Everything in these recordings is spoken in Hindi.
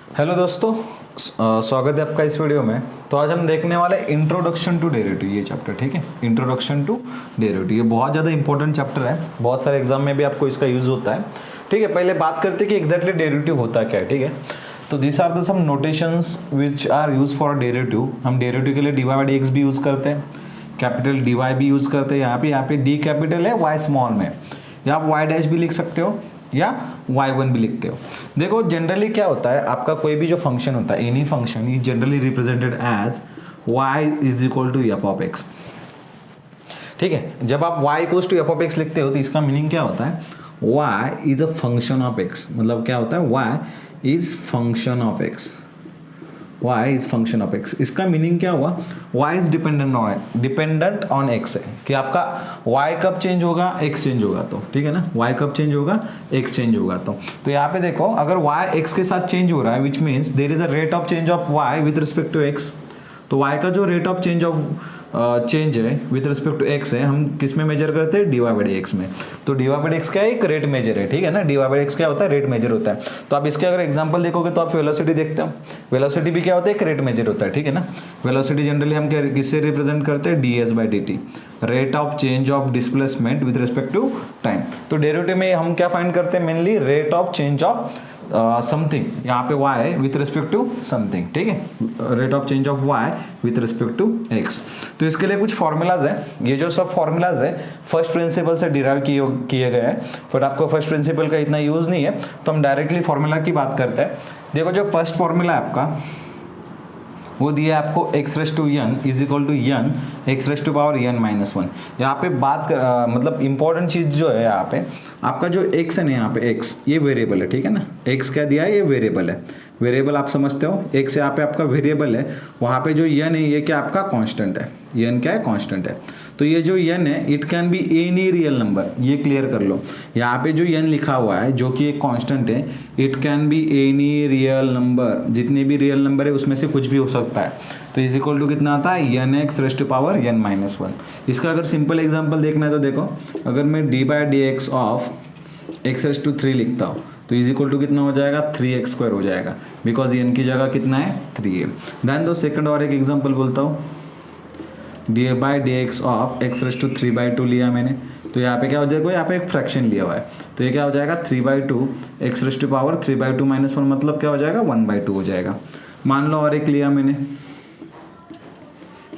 हेलो दोस्तों, स्वागत है आपका इस वीडियो में। तो आज हम देखने वाले इंट्रोडक्शन टू डेरिवेटिव ये चैप्टर, ठीक है। इंट्रोडक्शन टू डेरिवेटिव ये बहुत ज़्यादा इंपॉर्टेंट चैप्टर है, बहुत सारे एग्जाम में भी आपको इसका यूज़ होता है, ठीक है। पहले बात करते हैं कि एग्जैक्टली डेरिवेटिव होता क्या है, ठीक है। तो this are the some notations which are use for derivative. हम डेरिवेटिव के लिए D Y by D X भी यूज़ करते हैं, कैपिटल डी वाई भी यूज़ करते हैं। यहाँ पे डी कैपिटल है, वाई स्मॉल में, या आप वाई डैश भी लिख सकते हो या y1 भी लिखते हो। देखो जनरली क्या होता है, आपका कोई भी जो फंक्शन होता है, any function is generally represented as y is equal to F of X, ठीक है। जब आप y equal to F of X लिखते हो तो इसका मीनिंग क्या होता है, y is a function of x। मतलब क्या होता है, y is function of x, y is function of x। इसका मीनिंग क्या हुआ, y is dependent on x है, कि आपका y कब चेंज होगा, x चेंज होगा तो, ठीक है ना। y कब चेंज होगा, x चेंज होगा तो यहाँ पे देखो, अगर y x के साथ चेंज हो रहा है, which means there is a rate of change of y with respect to x। तो y का जो रेट ऑफ चेंज है विद रिस्पेक्ट टू x है, हम किस में मेजर करते हैं, D Y by D X में। तो D Y by D X क्या है, एक रेट मेजर है, ठीक है ना। D Y by D X क्या होता है, रेट मेजर होता है। तो आप इसके अगर एग्जांपल देखोगे तो आप वेलोसिटी देखते हो, वेलोसिटी भी क्या होता है, एक रेट मेजर होता है, ठीक है ना। वेलोसिटी जनरली हम किससे रिप्रेजेंट करते हैं, D S by D T, rate of change of displacement with respect to time. तो डेरिवेटिव में हम क्या फाइंड करते हैं, mainly rate of change of something, यहाँ पे y है विथ रिस्पेक्ट टू समथिंग, ठीक है। Rate of change of y with respect to x। तो इसके लिए कुछ फॉर्मूलाज है, ये जो सब फॉर्मूलाज है फर्स्ट प्रिंसिपल से डिराइव किए गए हैं। फिर आपको फर्स्ट प्रिंसिपल का इतना यूज नहीं है, तो हम डायरेक्टली फॉर्मूला की बात करते हैं। देखो जो फर्स्ट फॉर्मूला है आपका, वो दिया है आपको x raise to n is equal to n x raise to power n minus one. यहाँ पे मतलब इंपॉर्टेंट चीज जो है, यहाँ पे आपका जो x है ना, यहाँ पे x ये वेरिएबल है, ठीक है ना। x क्या दिया है, ये वेरिएबल है, वेरिएबल आप समझते हो। x यहाँ पे आपका वेरिएबल है, वहाँ पे जो n है ये क्या आपका कांस्टेंट है, n क्या है, कांस्टेंट है। तो ये जो n है, it can be any real number, ये क्लियर कर लो। यहाँ पे जो n लिखा हुआ है जो कि एक कांस्टेंट है, it can be any real number, जितने भी रियल नंबर है उसमें से कुछ भी हो सकता है। तो इज इक्वल टू कितना आता है, N X raised power n minus one. इसका अगर सिंपल एग्जाम्पल देखना है तो देखो, अगर मैं D by D x of X raised to three लिखता हूँ तो इज इक्वल टू कितना हो जाएगा, 3x स्क्वायर हो जाएगा, बिकॉज n की जगह कितना है, 3 है। देन दो सेकंड और एक एग्जांपल बोलता हूँ, D by D x of X raise to 3/2 लिया मैंने, तो यहाँ पे क्या हो जाएगा, यहाँ पे एक फ्रैक्शन लिया हुआ है, तो ये क्या हो जाएगा, 3/2 X raise to power 3/2 minus one, मतलब क्या हो जाएगा, 1/2 हो जाएगा। मान लो और एक लिया मैंने,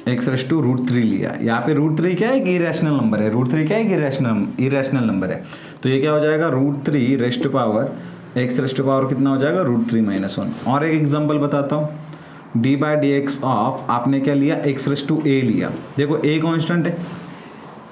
एक्स रेस टू √3 लिया। यहाँ पे √3 क्या है, एक इरेशनल नंबर है, √3 क्या है, एक इरेशनल नंबर है। तो ये क्या हो जाएगा, √3 rest power x raised power कितना हो जाएगा, √3 माइनस वन। और एक एग्जांपल बताता हूँ, D by D x of आपने क्या लिया, एक्स रेस टू ए लिया। देखो ए कांस्टेंट है,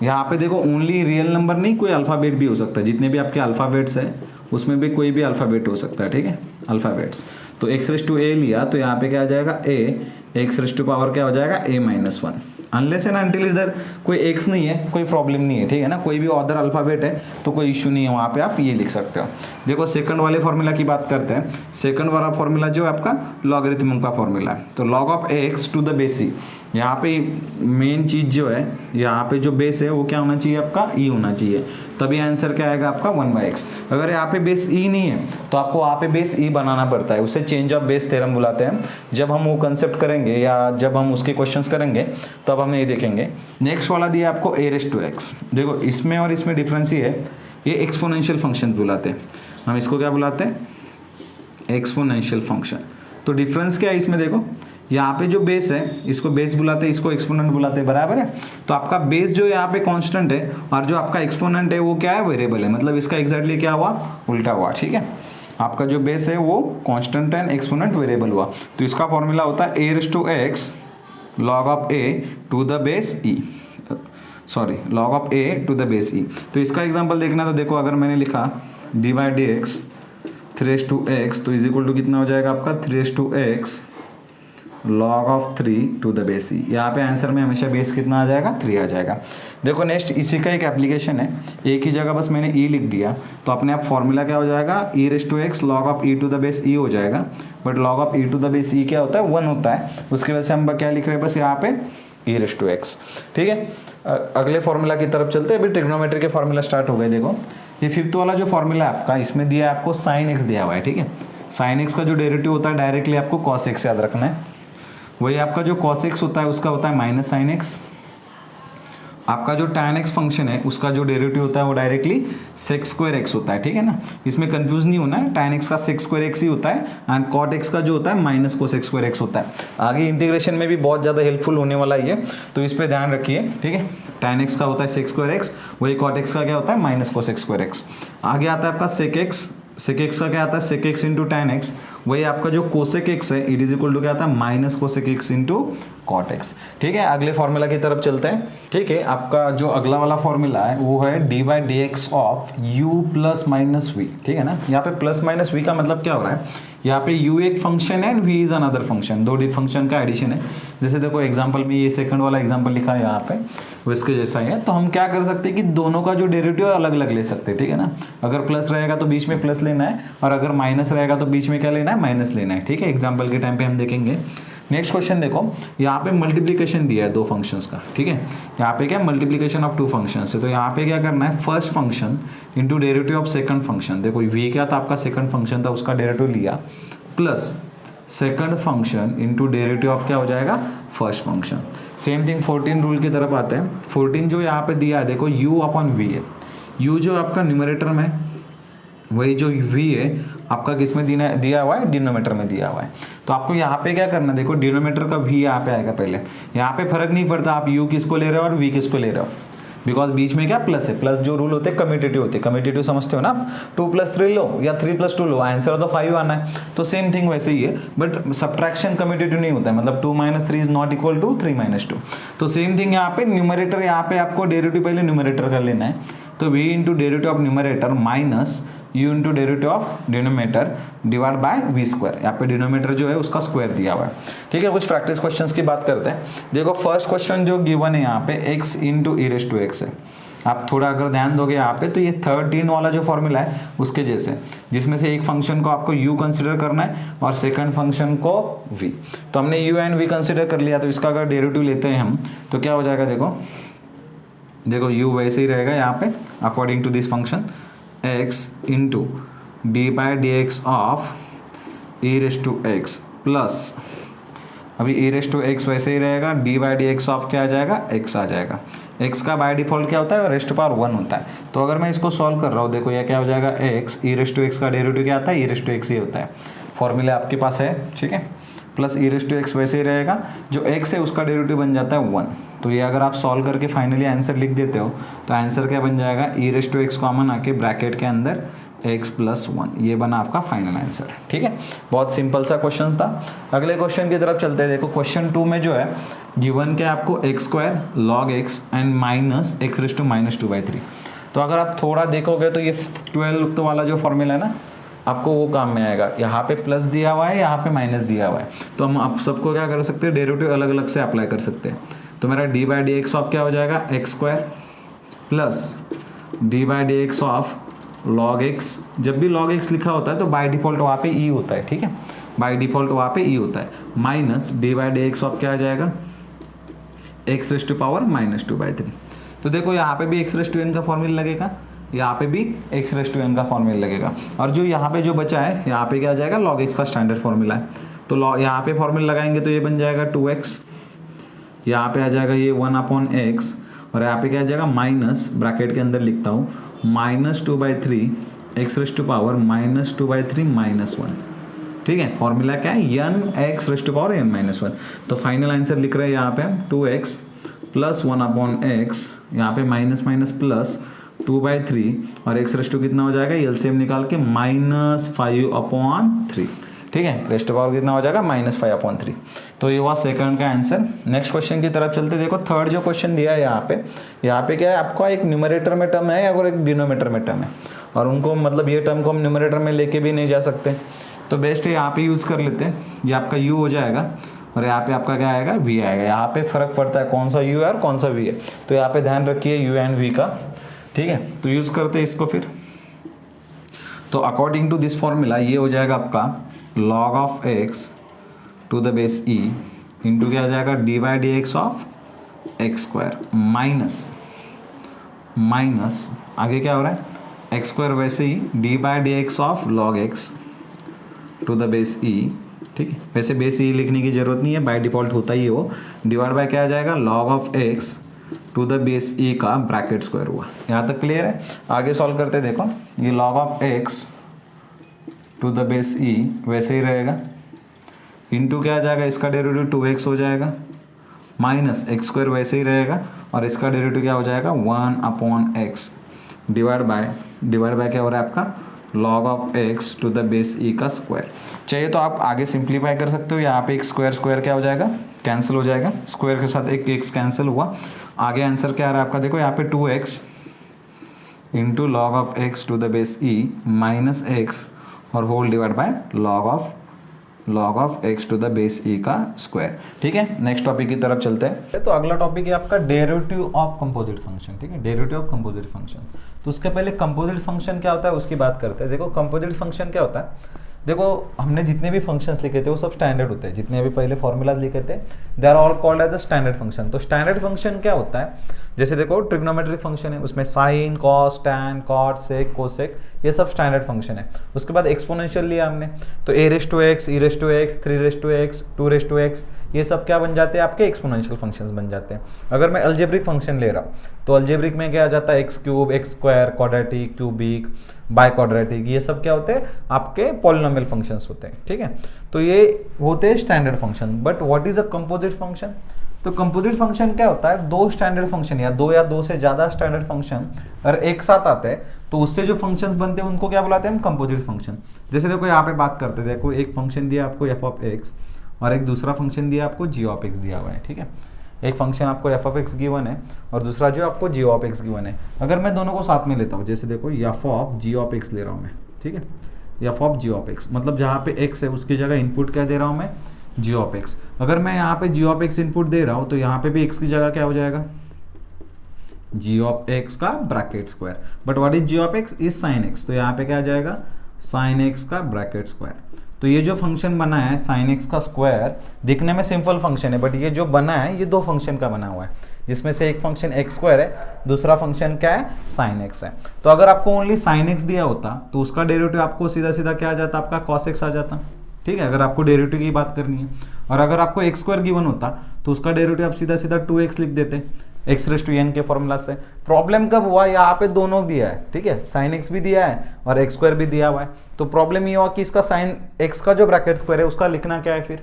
यहाँ पे देखो ओनली रियल नंबर नहीं, कोई अल्फाबेट भी हो सकता है, जितने भी आपके अल्फाबेट्स है उसमें भी कोई भी अल्फाबेट हो सकता है, ठीक है, अल्फाबेट्स। तो एक्स रेस टू ए लिया, तो यहाँ पे क्या आ जाएगा, ए एक्स रेस टू पावर क्या हो जाएगा, a minus one. Unless and until इधर कोई x नहीं है, कोई प्रॉब्लम नहीं है, ठीक है ना। कोई भी अदर अल्फाबेट है तो कोई इश्यू नहीं है, वहाँ पे आप ये लिख सकते हो। देखो सेकंड वाले फॉर्मूला की बात करते हैं। सेकंड वाला फॉर्मूला जो है आपका लॉगरिथम का फॉर्मूला है, तो log of x to the base e. यहाँ पे मेन चीज जो है, यहाँ पे जो बेस है वो क्या होना चाहिए, आपका e होना चाहिए, तभी आंसर क्या आएगा आपका 1/x। अगर यहाँ पे बेस e नहीं है तो आपको वहाँ पे बेस e बनाना पड़ता है, उसे चेंज ऑफ बेस थ्योरम बुलाते हैं। जब हम वो कंसेप्ट करेंगे या जब हम उसके क्वेश्चंस करेंगे तब हम ये देखेंगे। नेक्स्ट वाला दिया आपको a रेस टू x। देखो इसमें और इसमें डिफरेंस ये है, ये एक्सपोनेंशियल फंक्शन बुलाते हैं, हम इसको क्या बुलाते हैं, एक्सपोनेंशियल फंक्शन। तो डिफरेंस क्या है इसमें, देखो यहाँ पे जो बेस है इसको बेस बुलाते हैं, इसको एक्सपोनेंट बुलाते हैं, बराबर है। तो आपका बेस जो यहाँ पे कांस्टेंट है और जो आपका एक्सपोनेंट है वो क्या है, वेरिएबल है। मतलब इसका एग्जैक्टली क्या हुआ, उल्टा हुआ, ठीक है। आपका जो बेस है वो कांस्टेंट एंड एक्सपोनेंट वेरिएबल हुआ। तो इसका फॉर्मूला होता है a raise to x log of a to the base e, sorry log of a to the base e। तो इसका एग्जाम्पल देखना, तो देखो अगर मैंने लिखा d by D x 3 to x, तो इज इक्वल टू कितना हो जाएगा आपका, 3 to x log of 3 to the base e. यहाँ पे आंसर में हमेशा बेस कितना आ जाएगा, 3 आ जाएगा। देखो नेक्स्ट इसी का एक एप्लीकेशन है, एक ही जगह बस मैंने e लिख दिया तो अपने आप फॉर्मूला क्या हो जाएगा, e raise to X log of e to the base e हो जाएगा। But log of e to the base e क्या होता है, 1 होता है, उसकी वजह से हम क्या लिख रहे हैं, बस यहाँ पे e रेस टू एक्स, ठीक है। अगले फॉर्मूला की तरफ चलते हैं। अभी ट्रिग्नोमेट्री के फॉर्मूला स्टार्ट हो गए। देखो ये फिफ्थ वाला जो फॉर्मूला है आपका, इसमें दिया है आपको sin x दिया हुआ है, ठीक है। साइन एक्स का जो डेरिवेटिव होता है डायरेक्टली आपको कॉस एक्स याद रखना है, वही आपका जो कॉस एक्स होता है उसका होता है माइनस साइन एक्स। आपका जो tan x फंक्शन है उसका जो डेरिवेटिव होता है वो डायरेक्टली sec स्क्वायर x होता है, ठीक है ना, इसमें कंफ्यूज नहीं होना है, tan x का sec स्क्वायर x ही होता है एंड cot x का जो होता है माइनस cos स्क्वायर x होता है। आगे इंटीग्रेशन में भी बहुत ज़्यादा हेल्पफुल होने वाला है ये, तो इस पर ध्यान रखिए, ठीक है। tan x का होता है sec स्क्वायर x, वही cot x का क्या होता है माइनस cos स्क्वायर x। आगे आता है आपका sec x का क्या आता है sec x into tan x, वही आपका जो कोसेक एक्स है इट इज इक्वल टू क्या आता है minus cosec X into cot X, ठीक है। अगले फॉर्मूला की तरफ चलते हैं, ठीक है। आपका जो अगला वाला फॉर्मूला है वो है D by D x of U plus minus V, ठीक है ना। यहाँ पे प्लस माइनस वी का मतलब क्या हो रहा है, यहाँ पे u एक फंक्शन है and v is another function, दो फंक्शन का एडिशन है। जैसे देखो एग्जांपल में ये सेकंड वाला एग्जांपल लिखा है यहाँ पे, वो इसके जैसा ही है, तो हम क्या कर सकते हैं कि दोनों का जो डेरिवेटिव अलग अलग ले सकते हैं, ठीक है ना। अगर प्लस रहेगा तो बीच में प्लस लेना है और अगर माइनस रहेगा तो बीच में क्या लेना है माइनस लेना है, ठीक है। एग्जाम्पल के टाइम पे हम देखेंगे। नेक्स्ट क्वेश्चन देखो, यहाँ पे मल्टीप्लीकेशन दिया है दो फंक्शंस का, ठीक है। यहाँ पे क्या मल्टीप्लीकेशन ऑफ टू फंक्शंस है, तो यहाँ पे क्या करना है first function into derivative of second function. देखो v क्या था आपका सेकंड फंक्शन था उसका डेरिवेटिव लिया, plus second function into derivative of क्या हो जाएगा first function. Same thing 14 rule की तरफ आते हैं। 14 जो यहाँ पे दिया है देखो u अपॉन v है, u जो आपका न्यूमरेटर में, वही जो v है आपका किस में दिया हुआ है डिनोमीटर में दिया हुआ है। तो आपको यहाँ पे क्या करना है, देखो डिनोमीटर का v यहाँ पे आएगा पहले, यहाँ पे फर्क नहीं पड़ता आप u किसको ले रहे हो और v किसको ले रहे हो, बिकॉज बीच में क्या प्लस है। प्लस जो रूल होते हैं कम्यूटेटिव होते हैं, कम्यूटेटिव समझते हो ना आप, 2+3 लो या 3+2 लो, आंसर तो 5 आना है, तो सेम थिंग वैसे ही है, बट सब्ट्रैक्शन कम्यूटेटिव नहीं होता है, मतलब 2 - 3 इज नॉट इक्वल टू 3 - 2। तो सेम थिंग यहाँ पे न्यूमरेटर, यहाँ पे आपको डेरिवेटिव पहले न्यूमरेटर का लेना है, तो v into derivative of numerator minus u into derivative of denominator divide by v square. यहाँ पे डिनोमीटर जो है उसका स्क्वायर दिया हुआ है, ठीक है। कुछ प्रैक्टिस क्वेश्चंस की बात करते हैं। देखो फर्स्ट क्वेश्चन जो गिवन है यहाँ पे x into E raise to X है। आप थोड़ा अगर ध्यान दोगे यहाँ पे तो ये 13 वाला जो फॉर्मूला है उसके जैसे, जिसमें से एक फंक्शन को आपको u कंसिडर करना है और सेकंड फंक्शन को v। तो हमने u एंड v कंसिडर कर लिया, तो इसका अगर डेरिवेटिव लेते हैं हम तो क्या हो जाएगा, देखो u वैसे ही रहेगा यहाँ पे according to this function x into D by D x of E raise to X plus, अभी ई रेस टू एक्स वैसे ही रहेगा, D by D x of क्या आ जाएगा x आ जाएगा। x का बाय डिफॉल्ट क्या होता है रेस टू पावर 1 होता है। तो अगर मैं इसको सॉल्व कर रहा हूँ देखो ये क्या हो जाएगा x, E raise to X का डेरिवेटिव क्या आता है ई रेस टू एक्स ही होता है, फॉर्मूला आपके पास है, ठीक है। Plus E raise to X वैसे ही रहेगा, जो x है उसका डेरिवेटिव बन जाता है 1। तो ये अगर आप सॉल्व करके फाइनली आंसर लिख देते हो तो आंसर क्या बन जाएगा ई रेस टू एक्स कॉमन आके ब्रैकेट के अंदर x + 1, ये बना आपका फाइनल आंसर, ठीक है। बहुत सिंपल सा क्वेश्चन था। अगले क्वेश्चन की तरफ चलते हैं। देखो क्वेश्चन 2 में जो है गिवन क्या आपको x² log x and minus x raise to -2/3। तो अगर आप थोड़ा देखोगे तो ये 12 वाला जो फॉर्मूला है ना आपको वो काम में आएगा। यहाँ पे प्लस दिया हुआ है, यहाँ पे माइनस दिया हुआ है, तो हम आप सबको क्या कर सकते हैं डेरिवेटिव अलग अलग से अप्लाई कर सकते हैं। तो मेरा D by D x of क्या हो जाएगा x² plus D by D x of log x। जब भी log x लिखा होता है तो बाय डिफॉल्ट वहाँ पे e होता है, ठीक है, बाय डिफॉल्ट वहाँ पे e होता है, minus D by D x of क्या आ जाएगा x रेस टू पावर -2/3। तो देखो यहाँ पे भी x रेस टू n का फॉर्मूला लगेगा, यहाँ पे भी x रेस टू n का फॉर्मूला लगेगा, और जो यहाँ पे जो बचा है यहाँ पे क्या आ जाएगा log x का स्टैंडर्ड फॉर्मूला है। तो यहाँ पे फॉर्मूला लगाएंगे तो ये बन जाएगा 2x, यहाँ पे आ जाएगा ये 1/x, और यहाँ पे क्या आ जाएगा माइनस ब्रैकेट के अंदर लिखता हूँ -2/3 x रेस टू पावर -2/3 -1, ठीक है। फॉर्मूला क्या है n x raise to power n - 1। तो फाइनल आंसर लिख रहे हैं यहाँ पे 2x प्लस 1/x, यहाँ पे माइनस माइनस प्लस 2/3 और x रेस टू कितना हो जाएगा एलसीएम निकाल के -5/3, ठीक है। रेस टू पावर कितना हो जाएगा -5/3। तो ये हुआ सेकंड का आंसर। नेक्स्ट क्वेश्चन की तरफ चलते। देखो थर्ड जो क्वेश्चन दिया है यहाँ पे क्या है आपका एक न्यूमरेटर में टर्म है और एक डिनोमीटर में टर्म है, और उनको मतलब ये टर्म को हम न्यूमरेटर में लेके भी नहीं जा सकते, तो बेस्ट है यहाँ पे यूज़ कर लेते हैं। ये आपका u हो जाएगा और यहाँ पे आपका क्या आएगा v आएगा। यहाँ पे फर्क पड़ता है कौन सा u है और कौन सा v है, तो यहाँ पे ध्यान रखिए u एंड v का, ठीक है। तो यूज़ करते हैं इसको फिर। तो अकॉर्डिंग टू दिस फॉर्मूला ये हो जाएगा आपका log of x to the base e into क्या आ जाएगा d by D x of x² minus आगे क्या हो रहा है x² वैसे ही d by D x of log x to the base e, ठीक है। वैसे बेस ई लिखने की जरूरत नहीं है, बाय डिफॉल्ट होता ही है वो। डिवाइड बाय क्या आ जाएगा, log of x to the base e का ब्रैकेट स्क्वायर हुआ। यहाँ तक क्लियर है। आगे सॉल्व करते देखो, ये log of x to the base e वैसे ही रहेगा, इंटू क्या आ जाएगा, इसका डेरिवेटिव 2x हो जाएगा, माइनस एक्स स्क्वायर वैसे ही रहेगा, और इसका डेरिवेटिव क्या हो जाएगा 1/x, डिवाइड बाय क्या हो रहा है आपका log of x to the base e का स्क्वायर। चाहिए तो आप आगे सिंप्लीफाई कर सकते हो, यहाँ पे एक स्क्वायर क्या हो जाएगा, कैंसिल हो जाएगा, स्क्वायर के साथ एक x कैंसिल हुआ। आगे आंसर क्या आ रहा है आपका, देखो यहाँ पे 2x into log of x to the base e minus x और whole divide by log of x to the base e का स्क्वायर। ठीक है, नेक्स्ट टॉपिक की तरफ चलते हैं। तो अगला टॉपिक है आपका डेरिवेटिव ऑफ कंपोजिट फंक्शन। ठीक है, डेरिवेटिव ऑफ कंपोजिट फंक्शन। तो उसके पहले कंपोजिट फंक्शन क्या होता है उसकी बात करते हैं। देखो कंपोजिट फंक्शन क्या होता है, देखो हमने जितने भी फंक्शंस लिखे थे वो सब स्टैंडर्ड होते हैं, जितने भी पहले फॉर्मूलाज लिखे थे they are all called as a standard function. तो स्टैंडर्ड फंक्शन क्या होता है, जैसे देखो ट्रिग्नोमेट्रिक फंक्शन है, उसमें sine, cos, tan, cot, sec, cosec, ये सब स्टैंडर्ड फंक्शन है। उसके बाद एक्सपोनेंशियल लिया हमने, तो a raise to X, e raise to X, 3 raise to X, 2 raise to X, ये सब क्या बन जाते हैं आपके एक्सपोनेंशियल फंक्शंस बन जाते हैं। अगर मैं अलजेब्रिक फंक्शन ले रहा हूँ तो अलजेब्रिक में क्या आ जाता है, x cube, x square, quadratic, cubic, by quadratic, ये सब क्या होते हैं आपके पॉलिनोमियल फंक्शंस होते हैं। ठीक है, तो ये होते हैं standard function. But what is a composite function, तो कंपोजिट फंक्शन क्या होता है, दो स्टैंडर्ड फंक्शन या दो से ज्यादा स्टैंडर्ड फंक्शन अगर एक साथ आते हैं तो उससे जो फंक्शंस बनते हैं उनको क्या बुलाते हैं हम, कंपोजिट फंक्शन। जैसे देखो यहाँ पे बात करते हैं, देखो एक फंक्शन दिया आपको एफ ऑफ एक्स और एक दूसरा फंक्शन दिया आपको जी ऑफ एक्स दिया हुआ है। ठीक है, एक फंक्शन आपको एफ ऑफ एक्स गिवन है और दूसरा जो आपको जी ऑफ एक्स गिवन है। अगर मैं दोनों को साथ में लेता हूँ, जैसे देखो F of G of X ले रहा हूँ मैं, ठीक है, F of G of X, मतलब जहाँ पे एक्स है उसकी जगह इनपुट क्या दे रहा हूँ मैं, जी ऑफ एक्स। अगर मैं यहाँ पे जी ऑफ एक्स इनपुट दे रहा हूँ तो यहाँ पे भी एक्स की जगह क्या हो जाएगा, जी ऑफ एक्स का bracket square. But what is G of X, is sine X, तो यहाँ पे क्या आ जाएगा साइन एक्स का ब्रैकेट स्क्वायर। तो ये जो फंक्शन बना है साइन एक्स का स्क्वायर, दिखने में सिंपल फंक्शन है, बट ये जो बना है ये दो फंक्शन का बना हुआ है, जिसमें से एक फंक्शन एक्स स्क्वायर है, दूसरा फंक्शन क्या है, साइन एक्स है। तो अगर आपको ओनली साइन एक्स दिया होता तो उसका डेरिवेटिव आपको सीधा सीधा क्या आ जाता, आपका कॉस एक्स आ जाता। ठीक है, अगर आपको डेरिवेटिव की बात करनी है, और अगर आपको एक्स स्क्वायर गिवन होता तो उसका डेरिवेटिव आप सीधा सीधा 2x लिख देते एक्स रेज़ टू n के फॉर्मूला से। प्रॉब्लम कब हुआ, यहाँ पे दोनों दिया है, ठीक है, साइन एक्स भी दिया है और एक्स स्क्वायर भी दिया हुआ है। तो प्रॉब्लम ये हुआ कि इसका साइन एक्स का जो ब्रैकेट स्क्वायर है उसका लिखना क्या है, फिर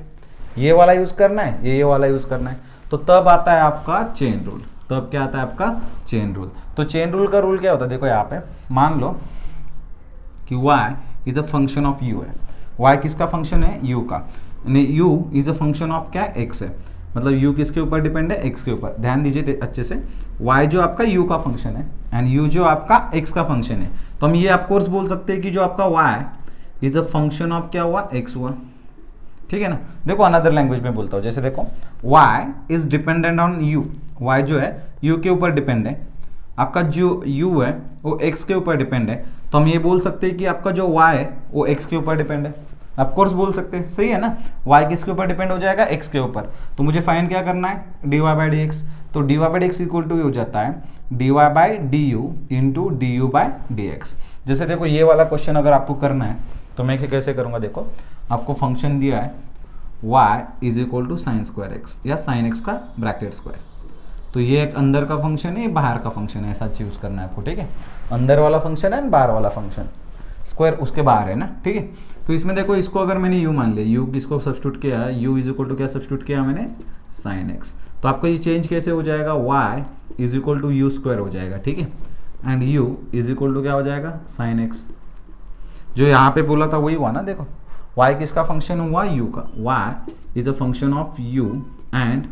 ये वाला यूज करना है, ये वाला यूज करना है। तो तब आता है आपका चेन रूल। तब क्या आता है आपका चेन रूल। तो चेन रूल का रूल क्या होता है, देखो यहाँ पे मान लो कि y is a function of u है। y किसका फंक्शन है, u का, u is a function of क्या, x है। मतलब u किसके ऊपर डिपेंड है, x के ऊपर। ध्यान दीजिए अच्छे से, y जो आपका u का फंक्शन है एंड u जो आपका x का फंक्शन है। तो हम ये ऑफकोर्स बोल सकते हैं कि जो आपका y is a function of क्या हुआ, x हुआ। ठीक है ना। देखो अनदर लैंग्वेज में बोलता हूँ, जैसे देखो y is dependent on u, y जो है u के ऊपर डिपेंड है, आपका जो u है वो x के ऊपर डिपेंड है। तो हम ये बोल सकते हैं कि आपका जो y है वो x के ऊपर डिपेंड है। ऑफ कोर्स बोल सकते हैं, सही है ना। y किसके ऊपर डिपेंड हो जाएगा, x के ऊपर। तो मुझे फाइंड क्या करना है, dy बाई डी एक्स। तो dy by D X equal to हो जाता है dy by D U into D U by D X. जैसे देखो ये वाला क्वेश्चन अगर आपको करना है तो मैं कैसे करूँगा, देखो आपको फंक्शन दिया है y is equal to sine square X या साइन एक्स का ब्रैकेट स्क्वायर। तो ये एक अंदर का फंक्शन है, ये बाहर का फंक्शन है, ऐसा चूज करना है आपको। ठीक है, अंदर वाला फंक्शन है, बाहर वाला फंक्शन, स्क्वायर उसके बाहर है ना। ठीक है, तो इसमें देखो इसको अगर मैंने u मान लिया, u किसको सब्स्टिट्यूट किया है, u इज इक्वल टू क्या सब्स्टिट्यूट किया मैंने, साइन एक्स। तो आपका ये चेंज कैसे हो जाएगा, y is equal to U square हो जाएगा। ठीक है, and u is equal to क्या हो जाएगा, साइन एक्स। जो यहाँ पे बोला था वही हुआ ना। देखो y किसका फंक्शन हुआ, u का, y is a function of u and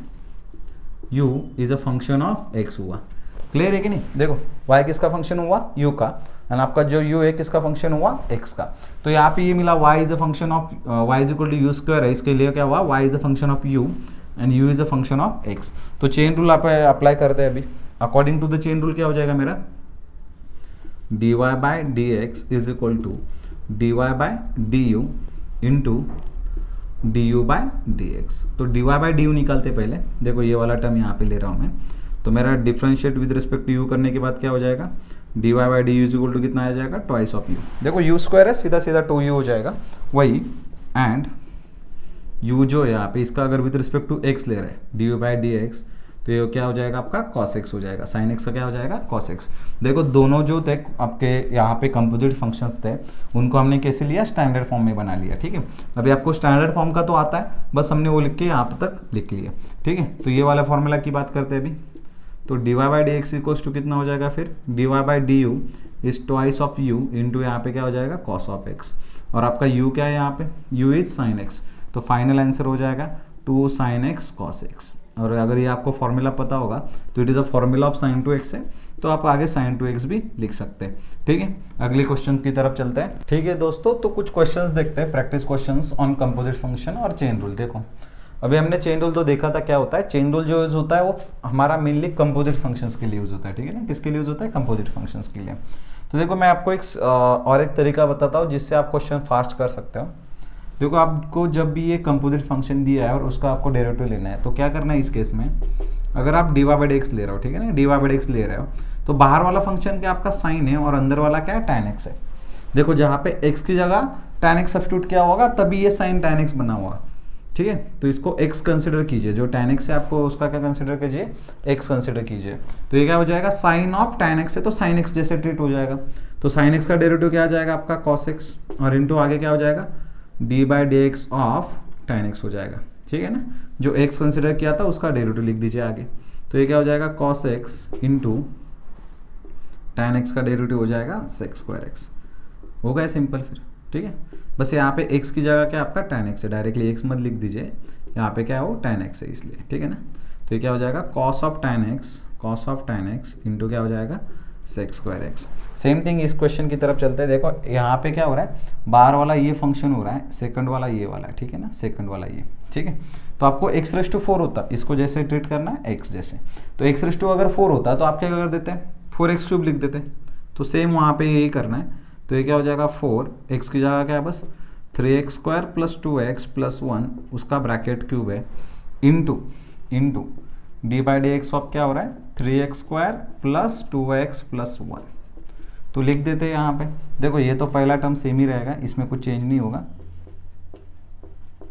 u is a function of x हुआ। क्लियर है कि नहीं। देखो y किसका फंक्शन हुआ, u का, एंड आपका जो u है किसका फंक्शन हुआ, x का। तो यहाँ पे ये मिला y is a function of y is equal to U square है, इसके लिए क्या हुआ, y is a function of u and u is a function of x। तो चेन रूल आप अप्लाई करते हैं अभी। According to the chain rule क्या हो जाएगा मेरा, dy by D X is equal to dy by D U into D U by D X. तो dy बाई डी यू निकालते पहले, देखो ये वाला टर्म यहाँ पे ले रहा हूँ मैं। तो मेरा differentiate with respect to U करने के बाद क्या हो जाएगा, dy by D U is equal to कितना आ जाएगा, ट्वाइस ऑफ यू। देखो यू स्क्वायर है, सीधा सीधा 2u हो जाएगा। वही एंड u जो है यहाँ पे इसका अगर विद रिस्पेक्ट टू x ले रहा है dy/dx, तो ये क्या हो जाएगा आपका cos x हो जाएगा, sin x का क्या हो जाएगा cos x। देखो दोनों जो थे आपके यहाँ पे कंपोजिट फंक्शंस थे उनको हमने कैसे लिया, स्टैंडर्ड फॉर्म में बना लिया, ठीक है। अभी आपको स्टैंडर्ड फॉर्म का तो आता है, बस हमने वो लिख के यहाँ तक लिख लिया, ठीक है। तो ये वाला फॉर्मूला की बात करते हैं अभी, तो dy/dx इक्वल्स टू कितना हो जाएगा फिर, dy/du is twice of u into यहाँ पे क्या हो जाएगा cos ऑफ x, और आपका u क्या है यहाँ पे, u इज sin x, तो फाइनल आंसर हो जाएगा 2 sin x cos x। और अगर ये आपको फॉर्मूला पता होगा तो it is a formula of sin to x है, तो आप आगे sin to x भी लिख सकते हैं, ठीक है। अगले क्वेश्चन की तरफ चलते हैं, ठीक है दोस्तों। तो कुछ क्वेश्चंस देखते हैं, practice questions on composite function और चेन रूल। देखो अभी हमने चेन रूल तो देखा था क्या होता है, चेन रूल जो यूज होता है वो हमारा मेनली कंपोजिट फंक्शंस के लिए यूज होता है, ठीक है ना। किसके लिए यूज होता है, कंपोजिट फंक्शंस के लिए। तो देखो मैं आपको एक तरीका बताता हूँ जिससे आप क्वेश्चन फास्ट कर सकते हो। देखो आपको जब भी ये कंपोजिट फंक्शन दिया है और उसका आपको डेरिवेटिव लेना है, तो क्या करना है इस केस में, अगर आप dy/dx ले रहे हो, ठीक है ना, dy/dx ले रहे हो, तो बाहर वाला फंक्शन क्या आपका साइन है और अंदर वाला क्या है tan x है। देखो जहाँ पे x की जगह tan x सब्स्टिट्यूट किया होगा तभी ये साइन tan x बना हुआ, ठीक है। तो इसको x कंसिडर कीजिए, जो tan x है आपको उसका क्या कंसिडर कीजिए, x कंसिडर कीजिए। तो ये क्या हो जाएगा, साइन ऑफ tan x है तो sin x जैसे ट्रीट हो जाएगा। तो sin x का डेरिवेटिव क्या आ जाएगा आपका cos x, और इंटू आगे क्या हो जाएगा d/dx ऑफ tan x हो जाएगा, ठीक है ना। जो x कंसिडर किया था उसका डेरिवेटिव लिख दीजिए आगे, तो ये क्या हो जाएगा cos x into tan x का डेरिवेटिव हो जाएगा sec² x, हो गया सिंपल फिर, ठीक है। बस यहाँ पे x की जगह क्या आपका tan x है, डायरेक्टली x मत लिख दीजिए, यहाँ पे क्या हो tan x है इसलिए, ठीक है ना। तो ये क्या हो जाएगा cos of tan x into क्या हो जाएगा sec² x। सेम थिंग इस क्वेश्चन की तरफ चलते हैं। देखो यहाँ पे क्या हो रहा है, बाहर वाला ये फंक्शन हो रहा है, सेकंड वाला ये वाला है, ठीक है ना, सेकंड वाला ये, ठीक है। तो आपको x⁴ होता, इसको जैसे ट्रीट करना है x जैसे, तो x⁴ अगर 4 होता तो आप क्या कर देते हैं, 4x³ लिख देते। तो सेम वहाँ पे यही करना है, तो ये क्या हो जाएगा 4, x की जगह क्या है बस 3x² + 2x + 1 उसका ब्रैकेट क्यूब है, इंटू d/dx ऑफ क्या हो रहा है 3x² + 2x + 1। तो लिख देते हैं यहाँ पे। देखो ये तो पहला टर्म सेम ही रहेगा, इसमें कुछ चेंज नहीं होगा,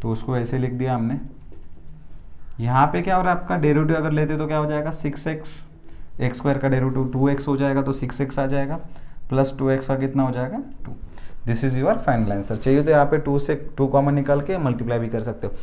तो उसको ऐसे लिख दिया हमने। यहाँ पे क्या हो रहा है आपका डेरिवेटिव अगर लेते तो क्या हो जाएगा 6x, x² का डेरिवेटिव 2x हो जाएगा तो 6x आ जाएगा, प्लस 2x का कितना हो जाएगा 2। This is your final answer. चाहिए तो यहाँ पे 2 से 2 कॉमन निकाल के मल्टीप्लाई भी कर सकते हो।